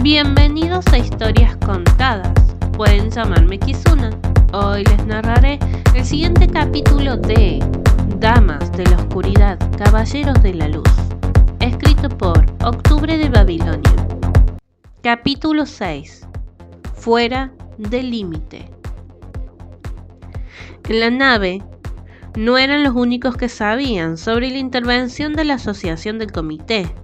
Bienvenidos a Historias Contadas. Pueden llamarme Kizuna. Hoy les narraré el siguiente capítulo de Damas de la Oscuridad, Caballeros de la Luz, escrito por Octubre de Babilonia. Capítulo 6. Fuera del límite. En la nave no eran los únicos que sabían sobre la intervención de la asociación del comité,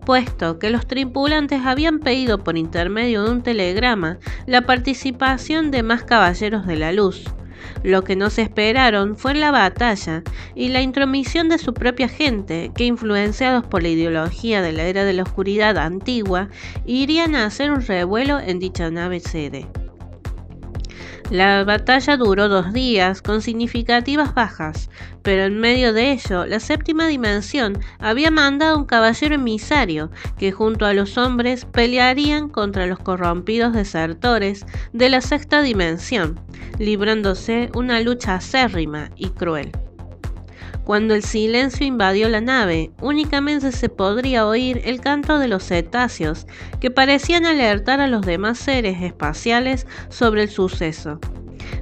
puesto que los tripulantes habían pedido por intermedio de un telegrama la participación de más caballeros de la luz. Lo que no se esperaron fue la batalla y la intromisión de su propia gente, que, influenciados por la ideología de la era de la oscuridad antigua, irían a hacer un revuelo en dicha nave sede. La batalla duró 2 días, con significativas bajas, pero en medio de ello, la séptima dimensión había mandado un caballero emisario, que junto a los hombres pelearían contra los corrompidos desertores de la sexta dimensión, librándose una lucha acérrima y cruel. Cuando el silencio invadió la nave, únicamente se podría oír el canto de los cetáceos, que parecían alertar a los demás seres espaciales sobre el suceso,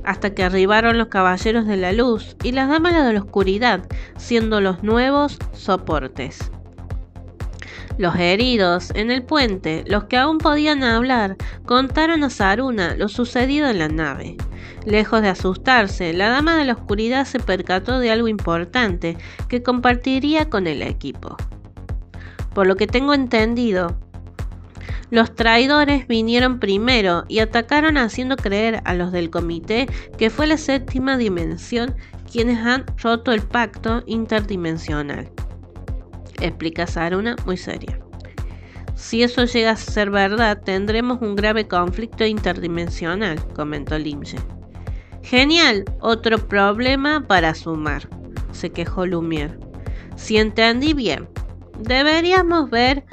hasta que arribaron los caballeros de la luz y las damas de la oscuridad, siendo los nuevos soportes. Los heridos en el puente, los que aún podían hablar, contaron a Saruna lo sucedido en la nave. Lejos de asustarse, la dama de la oscuridad se percató de algo importante que compartiría con el equipo. Por lo que tengo entendido, los traidores vinieron primero y atacaron haciendo creer a los del comité que fue la séptima dimensión quienes han roto el pacto interdimensional, explica Saruna muy seria. Si eso llega a ser verdad, tendremos un grave conflicto interdimensional, comentó Limje. Genial, otro problema para sumar, se quejó Lumière. Si entendí bien, deberíamos ver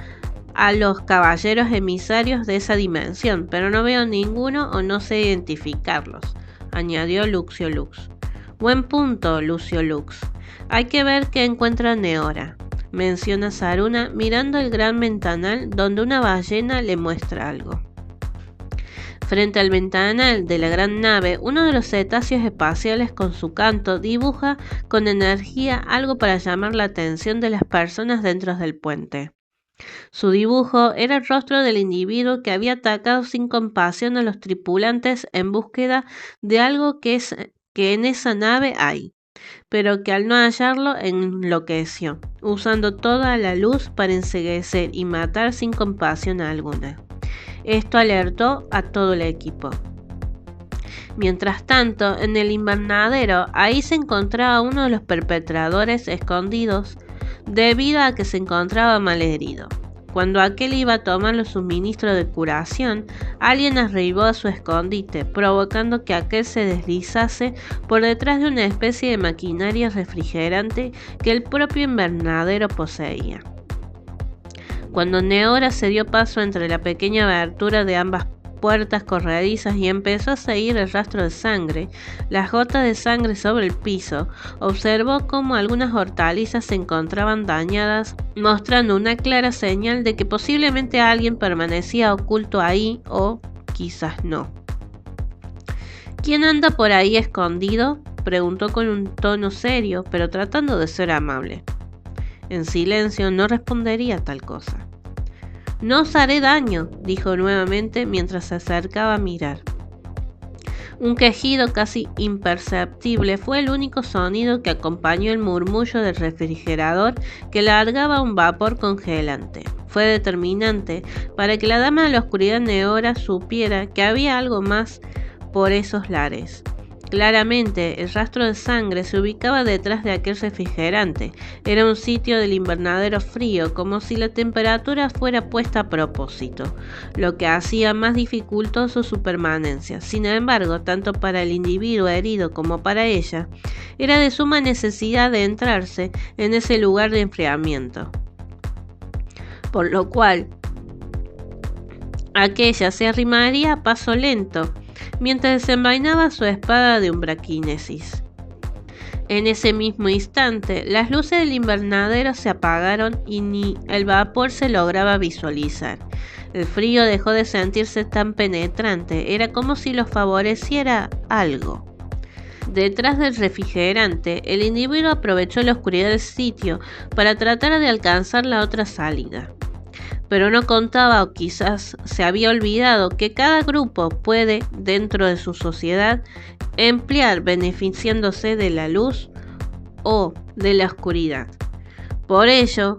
a los caballeros emisarios de esa dimensión, pero no veo ninguno o no sé identificarlos, añadió Luxio Lux. Buen punto, Lucio Lux. Hay que ver qué encuentra Neora, menciona Saruna mirando el gran ventanal donde una ballena le muestra algo. Frente al ventanal de la gran nave, uno de los cetáceos espaciales con su canto dibuja con energía algo para llamar la atención de las personas dentro del puente. Su dibujo era el rostro del individuo que había atacado sin compasión a los tripulantes en búsqueda de algo que en esa nave hay, pero que al no hallarlo enloqueció, usando toda la luz para enceguecer y matar sin compasión alguna. Esto alertó a todo el equipo. Mientras tanto, en el invernadero, ahí se encontraba uno de los perpetradores escondidos debido a que se encontraba malherido. Cuando aquel iba a tomar los suministros de curación, alguien arribó a su escondite, provocando que aquel se deslizase por detrás de una especie de maquinaria refrigerante que el propio invernadero poseía. Cuando Neora se dio paso entre la pequeña abertura de ambas puertas corredizas y empezó a seguir el rastro de sangre, las gotas de sangre sobre el piso, observó cómo algunas hortalizas se encontraban dañadas, mostrando una clara señal de que posiblemente alguien permanecía oculto ahí o quizás no. ¿Quién anda por ahí escondido?, preguntó con un tono serio, pero tratando de ser amable. En silencio no respondería tal cosa. No os haré daño, dijo nuevamente mientras se acercaba a mirar. Un quejido casi imperceptible fue el único sonido que acompañó el murmullo del refrigerador que largaba un vapor congelante. Fue determinante para que la dama de la oscuridad Neora supiera que había algo más por esos lares. Claramente, el rastro de sangre se ubicaba detrás de aquel refrigerante. Era un sitio del invernadero frío, como si la temperatura fuera puesta a propósito, lo que hacía más dificultoso su permanencia. Sin embargo, tanto para el individuo herido como para ella, era de suma necesidad de entrarse en ese lugar de enfriamiento. Por lo cual, aquella se arrimaría a paso lento, mientras desenvainaba su espada de umbraquinesis. En ese mismo instante, las luces del invernadero se apagaron y ni el vapor se lograba visualizar. El frío dejó de sentirse tan penetrante, era como si los favoreciera algo. Detrás del refrigerante, el individuo aprovechó la oscuridad del sitio para tratar de alcanzar la otra salida. Pero no contaba, o quizás se había olvidado, que cada grupo puede, dentro de su sociedad, emplear beneficiándose de la luz o de la oscuridad. Por ello,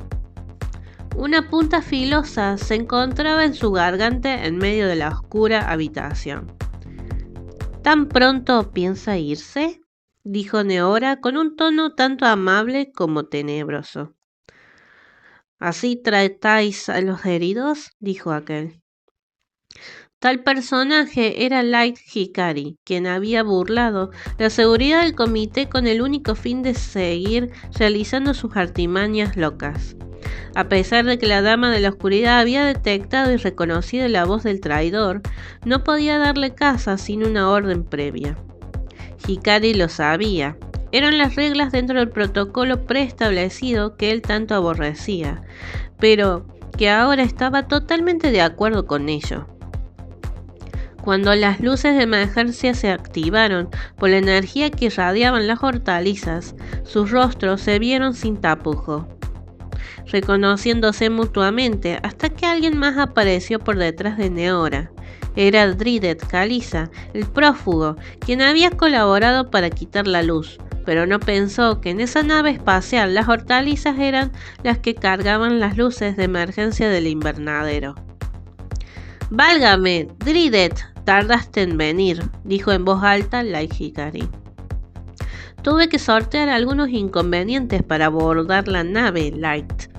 una punta filosa se encontraba en su garganta en medio de la oscura habitación. ¿Tan pronto piensa irse?, dijo Neora con un tono tanto amable como tenebroso. ¿Así tratáis a los heridos?, dijo aquel. Tal personaje era Light Hikari, quien había burlado la seguridad del comité con el único fin de seguir realizando sus artimañas locas. A pesar de que la dama de la oscuridad había detectado y reconocido la voz del traidor, no podía darle caza sin una orden previa. Hikari lo sabía. Eran las reglas dentro del protocolo preestablecido que él tanto aborrecía, pero que ahora estaba totalmente de acuerdo con ello. Cuando las luces de emergencia se activaron por la energía que irradiaban las hortalizas, sus rostros se vieron sin tapujo, reconociéndose mutuamente hasta que alguien más apareció por detrás de Neora. Era Drideth Kalisa, el prófugo, quien había colaborado para quitar la luz, pero no pensó que en esa nave espacial las hortalizas eran las que cargaban las luces de emergencia del invernadero. «Válgame, Drideth, tardaste en venir», dijo en voz alta Light Hikari. «Tuve que sortear algunos inconvenientes para abordar la nave, Light».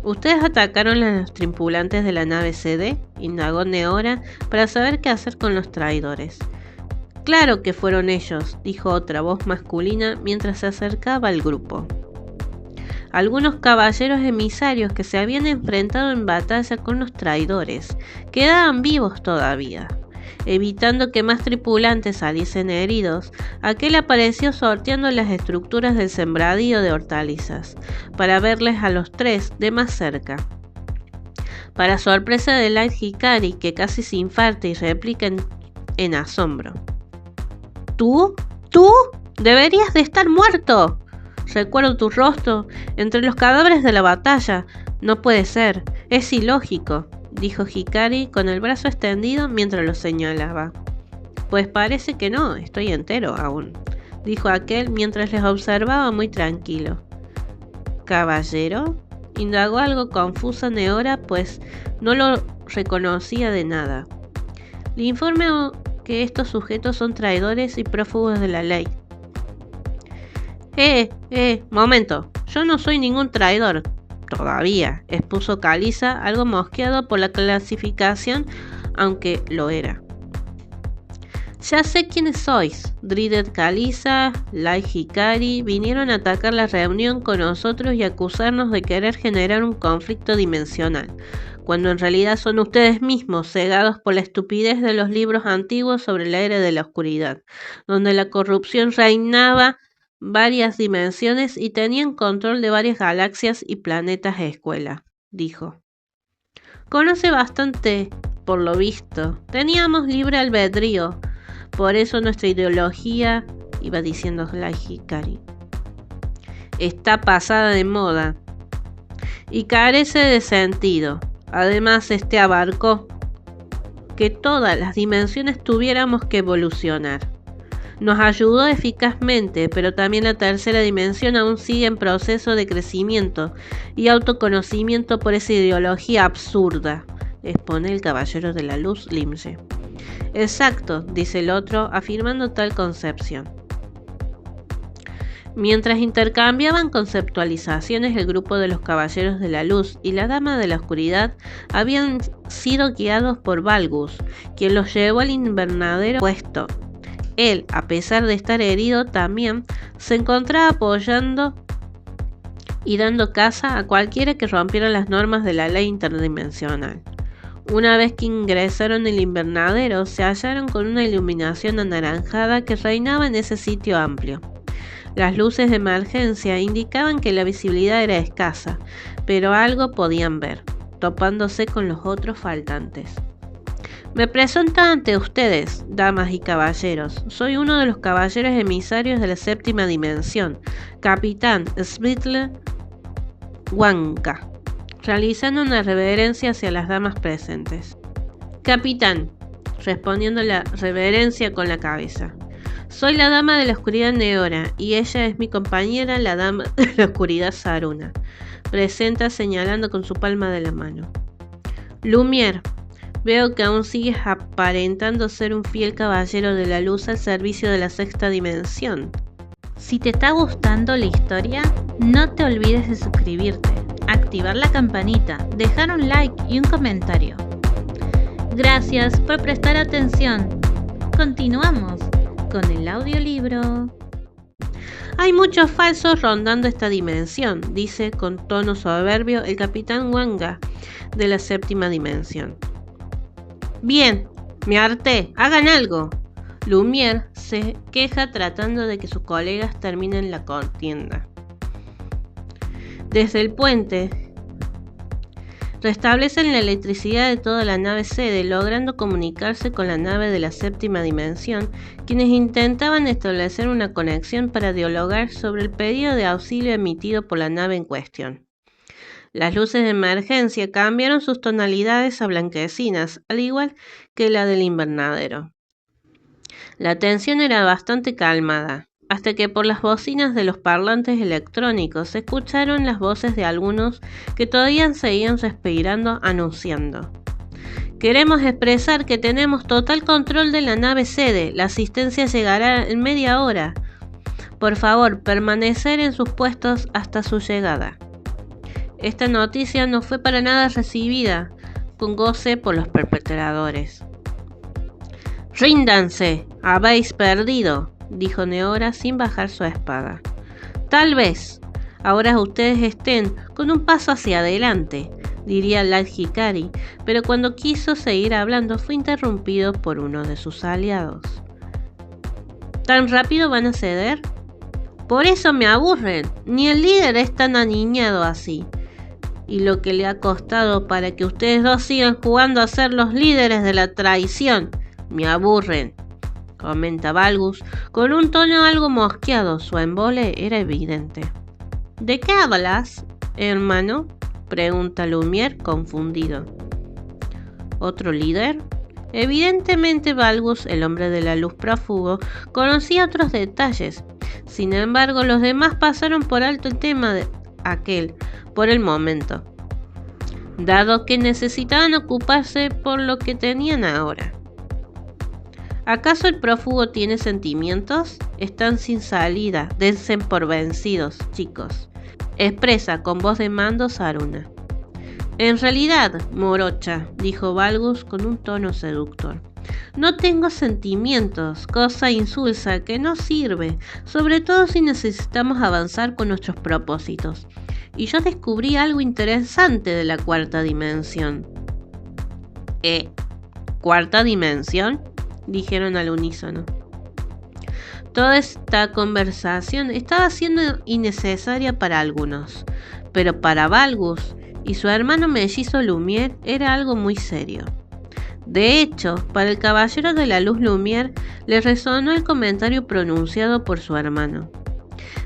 «¿Ustedes atacaron a los tripulantes de la nave CD?», indagó Neora para saber qué hacer con los traidores. «Claro que fueron ellos», dijo otra voz masculina mientras se acercaba al grupo. Algunos caballeros emisarios que se habían enfrentado en batalla con los traidores quedaban vivos todavía. Evitando que más tripulantes saliesen heridos, aquel apareció sorteando las estructuras del sembradío de hortalizas, para verles a los tres de más cerca. Para sorpresa de Light Hikari, que casi se infarta y replica en asombro: ¿Tú? ¿Tú? ¡Deberías de estar muerto! Recuerdo tu rostro entre los cadáveres de la batalla. No puede ser, es ilógico, dijo Hikari con el brazo extendido mientras lo señalaba. Pues parece que no, estoy entero aún, dijo aquel mientras les observaba muy tranquilo. ¿Caballero?, indagó algo confusa Neora, pues no lo reconocía de nada. Le informo que estos sujetos son traidores y prófugos de la ley. Momento, yo no soy ningún traidor, todavía, expuso Kalisa, algo mosqueado por la clasificación, aunque lo era. Ya sé quiénes sois. Drideth Kalisa, Light Hikari vinieron a atacar la reunión con nosotros y acusarnos de querer generar un conflicto dimensional, cuando en realidad son ustedes mismos, cegados por la estupidez de los libros antiguos sobre la era de la oscuridad, donde la corrupción reinaba varias dimensiones y tenían control de varias galaxias y planetas escuela, dijo. Conoce bastante, por lo visto. Teníamos libre albedrío. Por eso nuestra ideología, iba diciendo Light Hikari, está pasada de moda y carece de sentido. Además, abarcó que todas las dimensiones tuviéramos que evolucionar. Nos ayudó eficazmente, pero también la tercera dimensión aún sigue en proceso de crecimiento y autoconocimiento por esa ideología absurda, expone el Caballero de la Luz Limse. Exacto, dice el otro, afirmando tal concepción. Mientras intercambiaban conceptualizaciones, el grupo de los Caballeros de la Luz y la Dama de la Oscuridad habían sido guiados por Valgus, quien los llevó al invernadero puesto. Él, a pesar de estar herido, también se encontraba apoyando y dando caza a cualquiera que rompiera las normas de la ley interdimensional. Una vez que ingresaron en el invernadero, se hallaron con una iluminación anaranjada que reinaba en ese sitio amplio. Las luces de emergencia indicaban que la visibilidad era escasa, pero algo podían ver, topándose con los otros faltantes. Me presento ante ustedes, damas y caballeros. Soy uno de los caballeros emisarios de la séptima dimensión, Capitán Smittle Wonka, realizando una reverencia hacia las damas presentes. Capitán, respondiendo la reverencia con la cabeza. Soy la dama de la oscuridad Neora, y ella es mi compañera, la dama de la oscuridad Saruna. Presenta señalando con su palma de la mano. Lumière, veo que aún sigues aparentando ser un fiel caballero de la luz al servicio de la sexta dimensión. Si te está gustando la historia, no te olvides de suscribirte, activar la campanita, dejar un like y un comentario. Gracias por prestar atención. Continuamos con el audiolibro. Hay muchos falsos rondando esta dimensión, dice con tono soberbio el capitán Wonka de la séptima dimensión. Bien, me harté, hagan algo. Lumière se queja tratando de que sus colegas terminen la contienda. Desde el puente, restablecen la electricidad de toda la nave sede, logrando comunicarse con la nave de la séptima dimensión, quienes intentaban establecer una conexión para dialogar sobre el pedido de auxilio emitido por la nave en cuestión. Las luces de emergencia cambiaron sus tonalidades a blanquecinas, al igual que la del invernadero. La tensión era bastante calmada, hasta que por las bocinas de los parlantes electrónicos se escucharon las voces de algunos que todavía seguían respirando, anunciando: queremos expresar que tenemos total control de la nave sede. La asistencia llegará en media hora. Por favor, permanecer en sus puestos hasta su llegada. Esta noticia no fue para nada recibida con goce por los perpetradores. Ríndanse, habéis perdido, dijo Neora sin bajar su espada. Tal vez ahora ustedes estén con un paso hacia adelante, diría Lad Hikari, pero cuando quiso seguir hablando fue interrumpido por uno de sus aliados. ¿Tan rápido van a ceder? Por eso me aburren, ni el líder es tan aniñado así. Y lo que le ha costado para que ustedes dos sigan jugando a ser los líderes de la traición. Me aburren, comenta Valgus con un tono algo mosqueado. Su embole era evidente. ¿De qué hablas, hermano?, pregunta Lumière confundido. ¿Otro líder? Evidentemente Valgus, el hombre de la luz prófugo, conocía otros detalles. Sin embargo, los demás pasaron por alto el tema de aquel por el momento, dado que necesitaban ocuparse por lo que tenían ahora. ¿Acaso el prófugo tiene sentimientos? Están sin salida, dense por vencidos, chicos, expresa con voz de mando Saruna. En realidad, morocha, dijo Valgus con un tono seductor, no tengo sentimientos, cosa insulsa que no sirve, sobre todo si necesitamos avanzar con nuestros propósitos. Y yo descubrí algo interesante de la cuarta dimensión. ¿Cuarta dimensión?, dijeron al unísono. Toda esta conversación estaba siendo innecesaria para algunos, pero para Valgus y su hermano mellizo Lumière era algo muy serio. De hecho, para el caballero de la luz Lumière le resonó el comentario pronunciado por su hermano.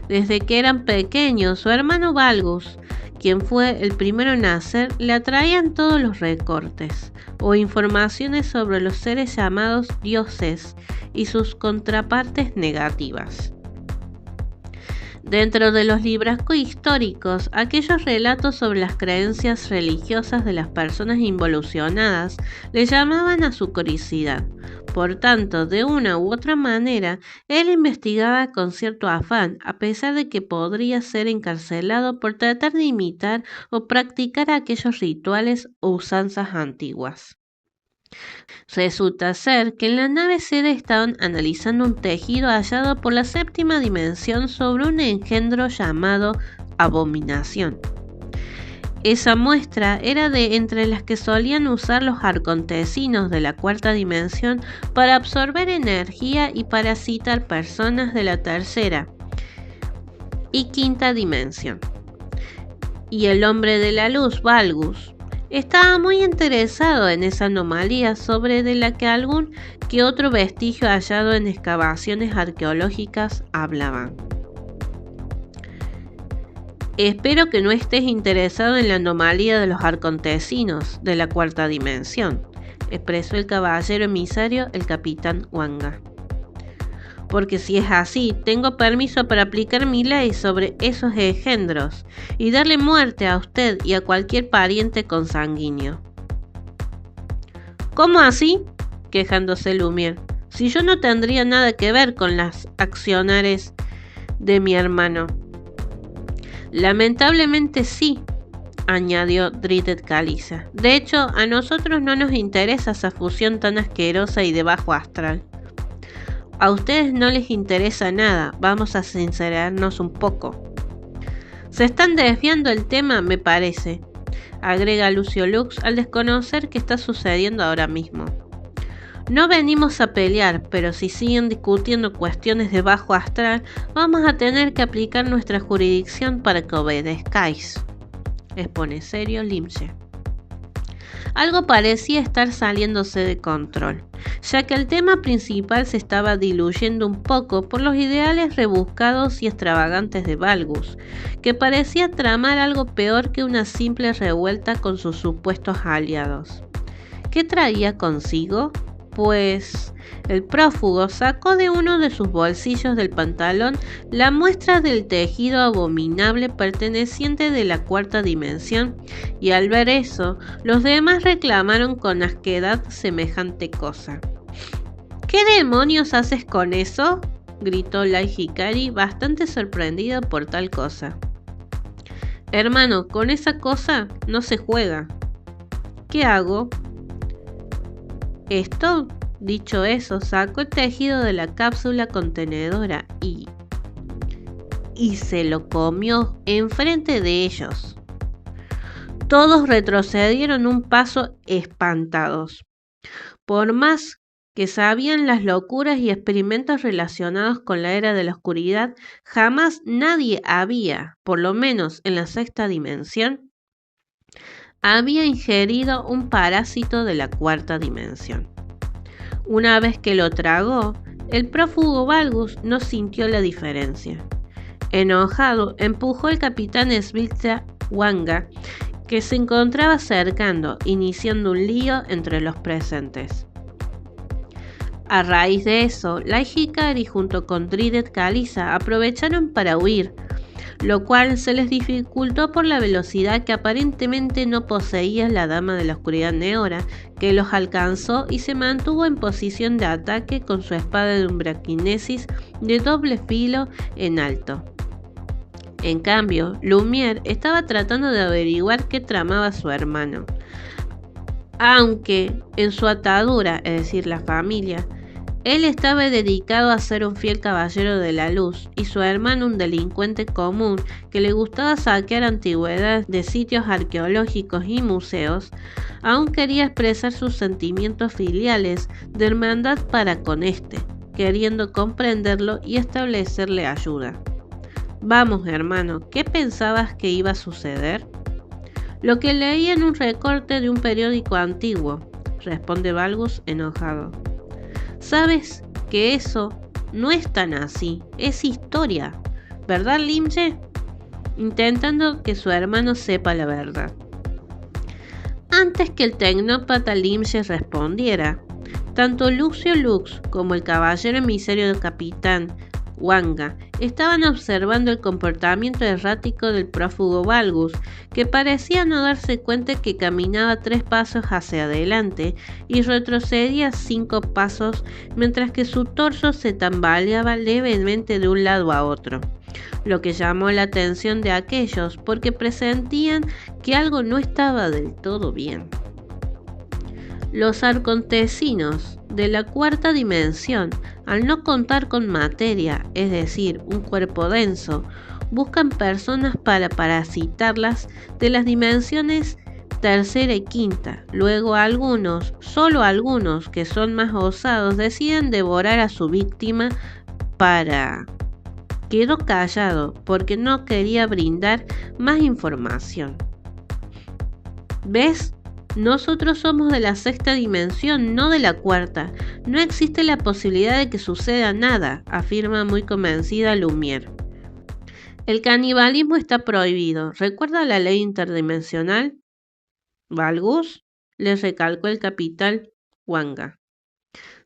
Desde que eran pequeños, su hermano Valgus, quien fue el primero en nacer, le atraían todos los recortes o informaciones sobre los seres llamados dioses y sus contrapartes negativas. Dentro de los libros históricos, aquellos relatos sobre las creencias religiosas de las personas involucionadas le llamaban a su curiosidad. Por tanto, de una u otra manera, él investigaba con cierto afán, a pesar de que podría ser encarcelado por tratar de imitar o practicar aquellos rituales o usanzas antiguas. Resulta ser que en la nave sede estaban analizando un tejido hallado por la séptima dimensión sobre un engendro llamado Abominación. Esa muestra era de entre las que solían usar los arcontecinos de la cuarta dimensión para absorber energía y parasitar personas de la tercera, y quinta dimensión. Y el hombre de la luz, Valgus, estaba muy interesado en esa anomalía sobre de la que algún que otro vestigio hallado en excavaciones arqueológicas hablaban. Espero que no estés interesado en la anomalía de los arcontecinos de la cuarta dimensión, expresó el caballero emisario, el capitán Wanga. Porque si es así, tengo permiso para aplicar mi ley sobre esos engendros y darle muerte a usted y a cualquier pariente consanguíneo. ¿Cómo así?, quejándose Lumière, si yo no tendría nada que ver con las acciones de mi hermano. Lamentablemente sí, añadió Dridet Caliza. De hecho, a nosotros no nos interesa esa fusión tan asquerosa y de bajo astral. A ustedes no les interesa nada, vamos a sincerarnos un poco. Se están desviando el tema, me parece, agrega Lucio Lux al desconocer qué está sucediendo ahora mismo. No venimos a pelear, pero si siguen discutiendo cuestiones de bajo astral, vamos a tener que aplicar nuestra jurisdicción para que obedezcáis, expone serio Limche. Algo parecía estar saliéndose de control, ya que el tema principal se estaba diluyendo un poco por los ideales rebuscados y extravagantes de Valgus, que parecía tramar algo peor que una simple revuelta con sus supuestos aliados. ¿Qué traía consigo? Pues el prófugo sacó de uno de sus bolsillos del pantalón la muestra del tejido abominable perteneciente de la cuarta dimensión, y al ver eso, los demás reclamaron con asquedad semejante cosa. ¿Qué demonios haces con eso?, gritó Lai Hikari, bastante sorprendido por tal cosa. Hermano, con esa cosa no se juega. ¿Qué hago? Esto, dicho eso, sacó el tejido de la cápsula contenedora y se lo comió enfrente de ellos. Todos retrocedieron un paso espantados. Por más que sabían las locuras y experimentos relacionados con la era de la oscuridad, jamás nadie había, por lo menos en la sexta dimensión, había ingerido un parásito de la cuarta dimensión. Una vez que lo tragó, el prófugo Valgus no sintió la diferencia. Enojado, empujó al capitán Svilta Wanga, que se encontraba acercando, iniciando un lío entre los presentes. A raíz de eso, Lai Hikari junto con Dridet Caliza aprovecharon para huir, lo cual se les dificultó por la velocidad que aparentemente no poseía la Dama de la Oscuridad Neora, que los alcanzó y se mantuvo en posición de ataque con su espada de umbraquinesis de doble filo en alto. En cambio, Lumière estaba tratando de averiguar qué tramaba su hermano. Aunque en su atadura, es decir, la familia, él estaba dedicado a ser un fiel caballero de la luz y su hermano un delincuente común que le gustaba saquear antigüedades de sitios arqueológicos y museos, aún quería expresar sus sentimientos filiales de hermandad para con este, queriendo comprenderlo y establecerle ayuda. Vamos, hermano, ¿qué pensabas que iba a suceder? Lo que leí en un recorte de un periódico antiguo, responde Valgus enojado. Sabes que eso no es tan así, es historia, ¿verdad, Limche? Intentando que su hermano sepa la verdad. Antes que el tecnópata Limche respondiera, tanto Lucio Lux como el caballero emisario del capitán Wanga estaban observando el comportamiento errático del prófugo Valgus, que parecía no darse cuenta que caminaba 3 pasos hacia adelante y retrocedía 5 pasos, mientras que su torso se tambaleaba levemente de un lado a otro, lo que llamó la atención de aquellos porque presentían que algo no estaba del todo bien. Los arcontecinos de la cuarta dimensión, al no contar con materia, es decir, un cuerpo denso, buscan personas para parasitarlas de las dimensiones tercera y quinta. Luego algunos, solo algunos que son más osados, deciden devorar a su víctima para... Quedó callado porque no quería brindar más información. ¿Ves? Nosotros somos de la sexta dimensión, no de la cuarta. No existe la posibilidad de que suceda nada, afirma muy convencida Lumière. El canibalismo está prohibido. ¿Recuerda la ley interdimensional? ¿Valgus? Le recalcó el capitán Wanga.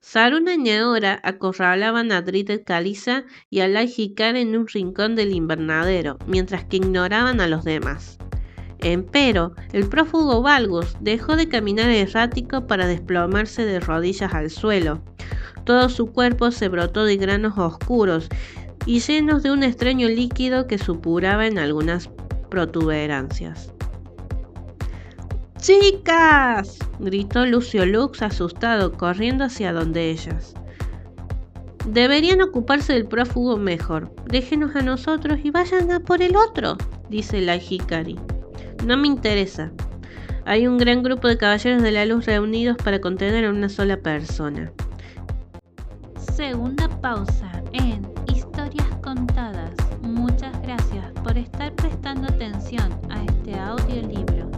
Saruna y Neora acorralaban a Dritet Caliza y a Lai Hikari en un rincón del invernadero, mientras que ignoraban a los demás. Empero, el prófugo Valgus dejó de caminar errático para desplomarse de rodillas al suelo. Todo su cuerpo se brotó de granos oscuros y llenos de un extraño líquido que supuraba en algunas protuberancias. ¡Chicas!, gritó Lucio Lux asustado, corriendo hacia donde ellas. Deberían ocuparse del prófugo mejor. Déjenos a nosotros y vayan a por el otro, dice la Hikari. No me interesa. Hay un gran grupo de caballeros de la luz reunidos para contener a una sola persona. Segunda pausa en Historias Contadas. Muchas gracias por estar prestando atención a este audiolibro.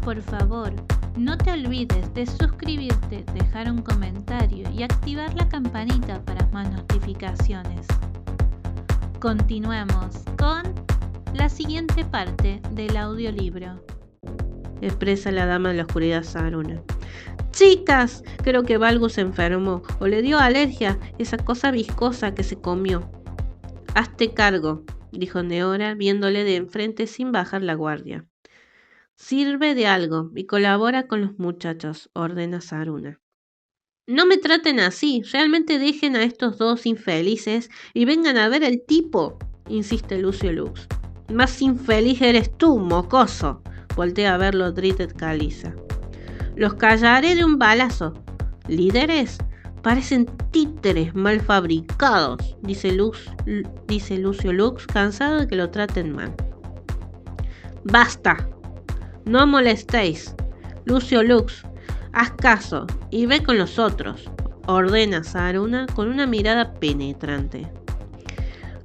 Por favor, no te olvides de suscribirte, dejar un comentario y activar la campanita para más notificaciones. Continuemos con la siguiente parte del audiolibro. Expresa la dama de la oscuridad Saruna. Chicas, creo que Valgus se enfermó o le dio alergia, esa cosa viscosa que se comió. Hazte cargo, dijo Neora, viéndole de enfrente sin bajar la guardia. Sirve de algo y colabora con los muchachos, ordena Saruna. No me traten así, realmente dejen a estos dos infelices y vengan a ver el tipo, insiste Lucio Lux. Más infeliz eres tú, mocoso, voltea a verlo Dritet Caliza. Los callaré de un balazo. Líderes, parecen títeres mal fabricados, dice Lucio Lux, cansado de que lo traten mal. Basta. No molestéis. Lucio Lux, haz caso y ve con los otros, ordena Saruna con una mirada penetrante.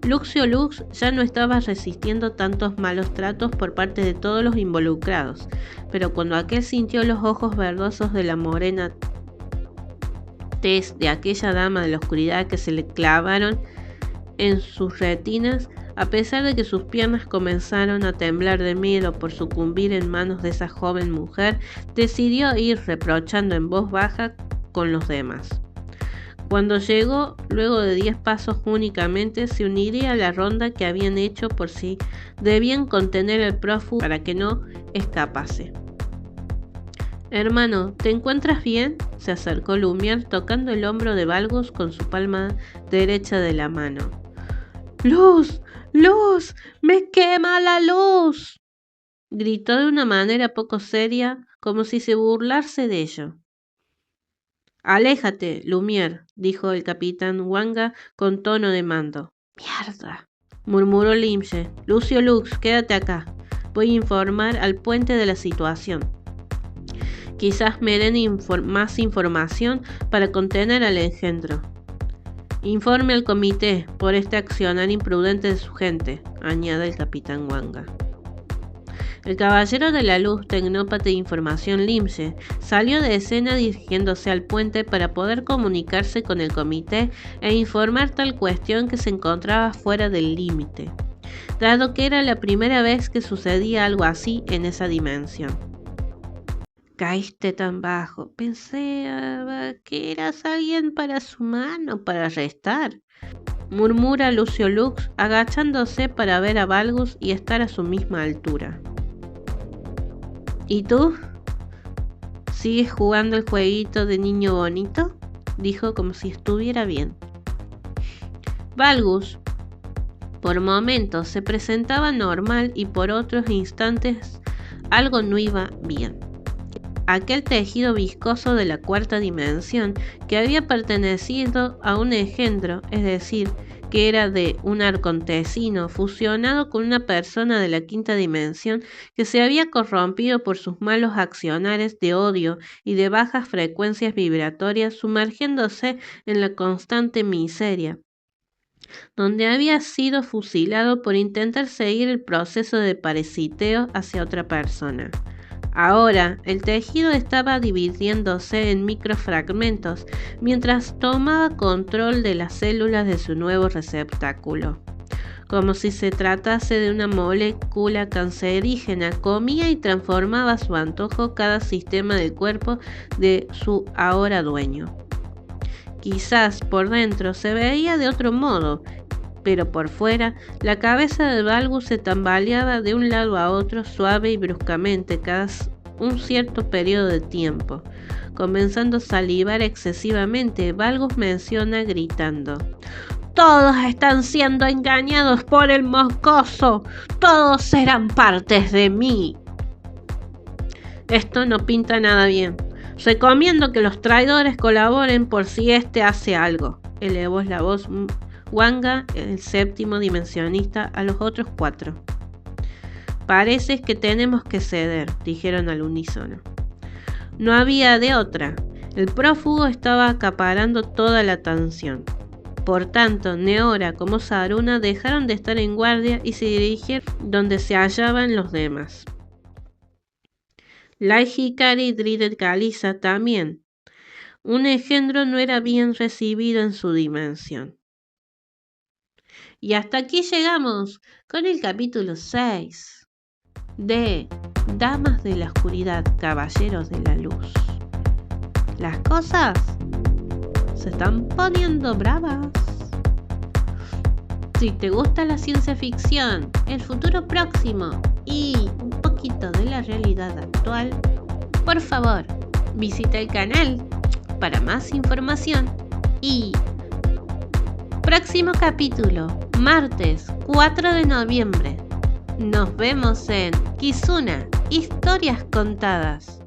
Lucio Lux ya no estaba resistiendo tantos malos tratos por parte de todos los involucrados, pero cuando aquel sintió los ojos verdosos de la morena tez de aquella dama de la oscuridad que se le clavaron en sus retinas, a pesar de que sus piernas comenzaron a temblar de miedo por sucumbir en manos de esa joven mujer, decidió ir reprochando en voz baja con los demás. Cuando llegó, luego de 10 pasos únicamente, se uniría a la ronda que habían hecho por si debían contener al prófugo para que no escapase. Hermano, ¿te encuentras bien?, se acercó Lumière tocando el hombro de Valgus con su palma derecha de la mano. ¡Luz! ¡Luz! ¡Me quema la luz!, gritó de una manera poco seria, como si se burlase de ello. Aléjate, Lumière, dijo el capitán Wanga con tono de mando. Mierda, murmuró Limche. Lucio Lux, quédate acá. Voy a informar al puente de la situación. Quizás me den más información para contener al engendro. Informe al comité por este accionar imprudente de su gente, añade el capitán Wanga. El caballero de la luz, tecnópata de información Limche, salió de escena dirigiéndose al puente para poder comunicarse con el comité e informar tal cuestión que se encontraba fuera del límite, dado que era la primera vez que sucedía algo así en esa dimensión. Caíste tan bajo. Pensé que eras alguien para sumar, no para restar, murmura Lucio Lux, agachándose para ver a Valgus y estar a su misma altura. ¿Y tú? ¿Sigues jugando el jueguito de niño bonito?, dijo como si estuviera bien. Valgus, por momentos, se presentaba normal y por otros instantes algo no iba bien. Aquel tejido viscoso de la cuarta dimensión que había pertenecido a un engendro, es decir, que era de un arcontesino fusionado con una persona de la quinta dimensión que se había corrompido por sus malos accionares de odio y de bajas frecuencias vibratorias, sumergiéndose en la constante miseria. donde había sido fusilado por intentar seguir el proceso de parasiteo hacia otra persona. Ahora, el tejido estaba dividiéndose en microfragmentos mientras tomaba control de las células de su nuevo receptáculo. Como si se tratase de una molécula cancerígena, comía y transformaba a su antojo cada sistema del cuerpo de su ahora dueño. Quizás por dentro se veía de otro modo, pero por fuera, la cabeza de Balbus se tambaleaba de un lado a otro suave y bruscamente cada un cierto periodo de tiempo. Comenzando a salivar excesivamente, Balbus menciona gritando: «Todos están siendo engañados por el mocoso. Todos serán partes de mí». Esto no pinta nada bien. Recomiendo que los traidores colaboren por si este hace algo, elevó la voz Wanga, el séptimo dimensionista, a los otros 4. «Parece que tenemos que ceder», dijeron al unísono. No había de otra. El prófugo estaba acaparando toda la atención. Por tanto, Neora como Saruna dejaron de estar en guardia y se dirigieron donde se hallaban los demás. Light Hikari y Dridel Kaliza también. Un engendro no era bien recibido en su dimensión. Y hasta aquí llegamos con el capítulo 6 de Damas de la Oscuridad, Caballeros de la Luz. Las cosas se están poniendo bravas. Si te gusta la ciencia ficción, el futuro próximo y un poquito de la realidad actual, por favor, visita el canal para más información. Y próximo capítulo, martes 4 de noviembre. Nos vemos en Kizuna, Historias Contadas.